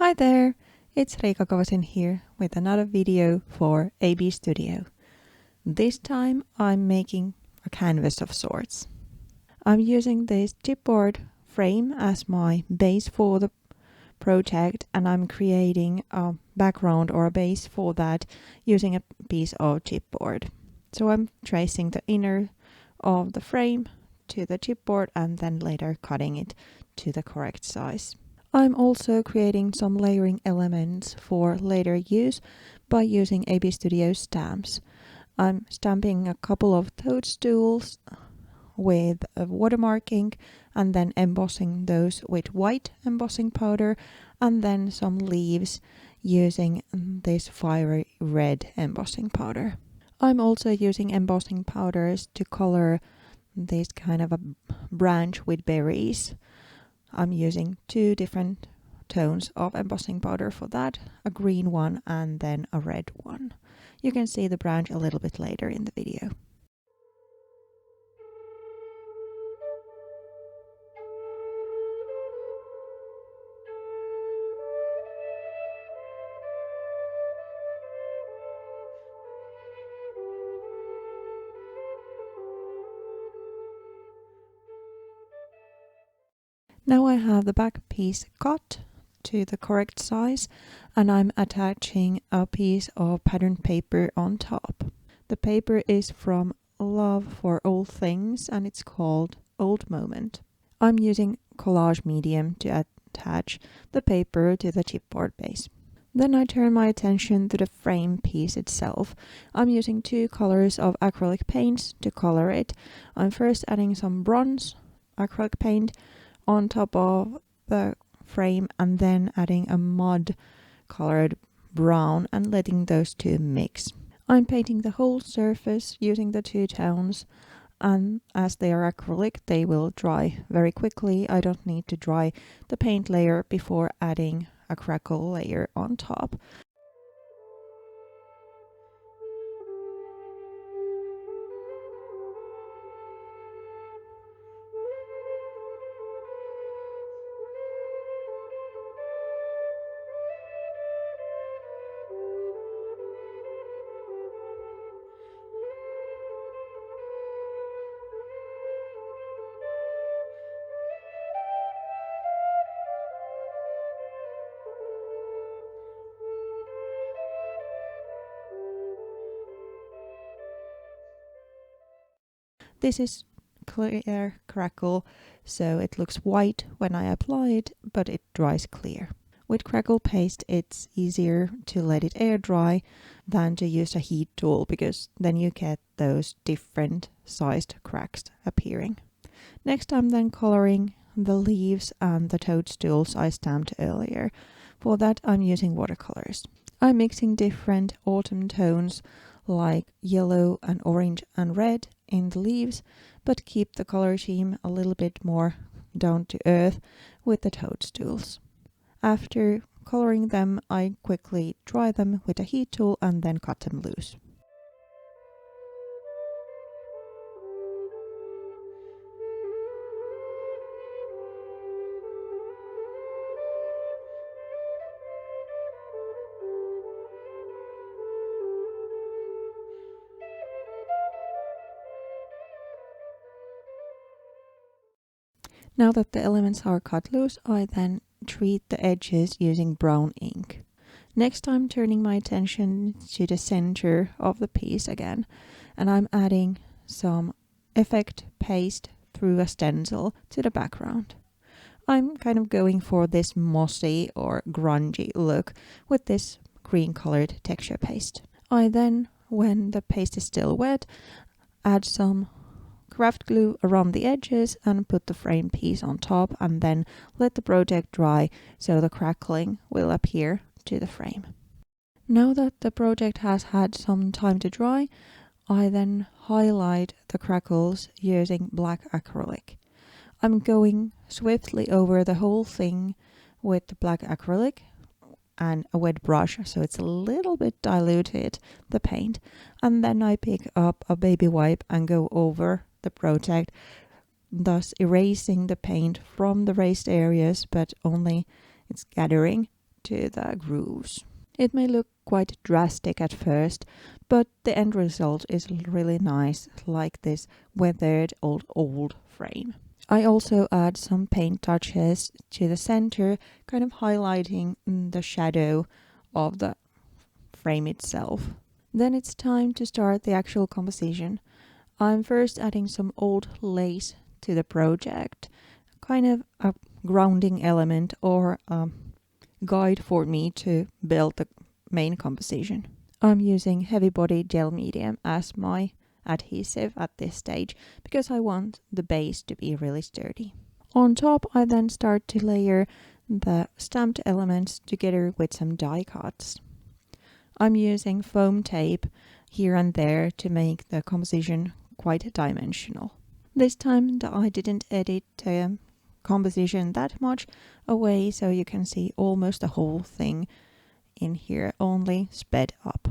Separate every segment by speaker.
Speaker 1: Hi there, it's Riikka Kovasin here with another video for ABstudio. This time I'm making a canvas of sorts. I'm using this chipboard frame as my base for the project, and I'm creating a background or a base for that using a piece of chipboard. So I'm tracing the inner of the frame to the chipboard and then later cutting it to the correct size. I'm also creating some layering elements for later use by using ABstudio stamps. I'm stamping a couple of toadstools with a watermark ink and then embossing those with white embossing powder, and then some leaves using this fiery red embossing powder. I'm also using embossing powders to color this kind of a branch with berries. I'm using two different tones of embossing powder for that, a green one and then a red one. You can see the branch a little bit later in the video. Now I have the back piece cut to the correct size, and I'm attaching a piece of patterned paper on top. The paper is from Love for Old Things and it's called Old Moment. I'm using collage medium to attach the paper to the chipboard base. Then I turn my attention to the frame piece itself. I'm using two colors of acrylic paints to color it. I'm first adding some bronze acrylic paint on top of the frame and then adding a mud colored brown and letting those two mix. I'm painting the whole surface using the two tones, and as they are acrylic they will dry very quickly. I don't need to dry the paint layer before adding a crackle layer on top. This is clear crackle, so it looks white when I apply it, but it dries clear. With crackle paste it's easier to let it air dry than to use a heat tool, because then you get those different sized cracks appearing. Next I'm then coloring the leaves and the toadstools I stamped earlier. For that I'm using watercolors. I'm mixing different autumn tones like yellow and orange and red in the leaves, but keep the color scheme a little bit more down to earth with the toadstools. After coloring them, I quickly dry them with a heat tool and then cut them loose. Now that the elements are cut loose, I then treat the edges using brown ink. Next I'm turning my attention to the center of the piece again, and I'm adding some effect paste through a stencil to the background. I'm kind of going for this mossy or grungy look with this green colored texture paste. I then, when the paste is still wet, add some craft glue around the edges and put the frame piece on top, and then let the project dry so the crackling will appear to the frame. Now that the project has had some time to dry, I then highlight the crackles using black acrylic. I'm going swiftly over the whole thing with the black acrylic and a wet brush, so it's a little bit diluted, the paint, and then I pick up a baby wipe and go over the project, thus erasing the paint from the raised areas, but only it's gathering to the grooves. It may look quite drastic at first, but the end result is really nice, like this weathered old frame. I also add some paint touches to the center, kind of highlighting the shadow of the frame itself. Then it's time to start the actual composition. I'm first adding some old lace to the project, kind of a grounding element or a guide for me to build the main composition. I'm using heavy body gel medium as my adhesive at this stage because I want the base to be really sturdy. On top, I then start to layer the stamped elements together with some die cuts. I'm using foam tape here and there to make the composition quite dimensional. This time I didn't edit the composition that much away, so you can see almost the whole thing in here, only sped up.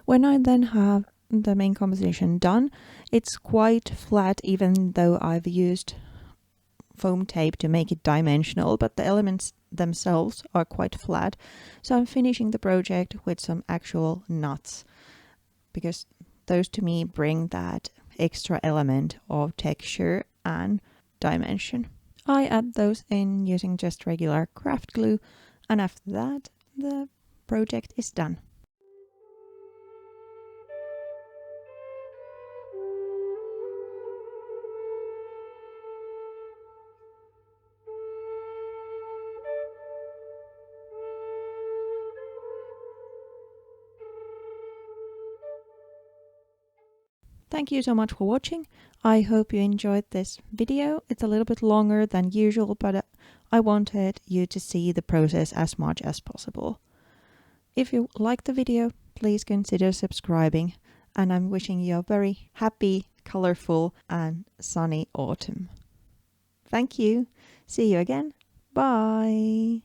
Speaker 1: When I then have the main composition done, it's quite flat even though I've used foam tape to make it dimensional, but the elements themselves are quite flat. So I'm finishing the project with some actual nuts because those to me bring that extra element of texture and dimension. I add those in using just regular craft glue, and after that the project is done. Thank you so much for watching. I hope you enjoyed this video. It's a little bit longer than usual, but I wanted you to see the process as much as possible. If you liked the video, please consider subscribing, and I'm wishing you a very happy, colorful and sunny autumn. Thank you. See you again. Bye.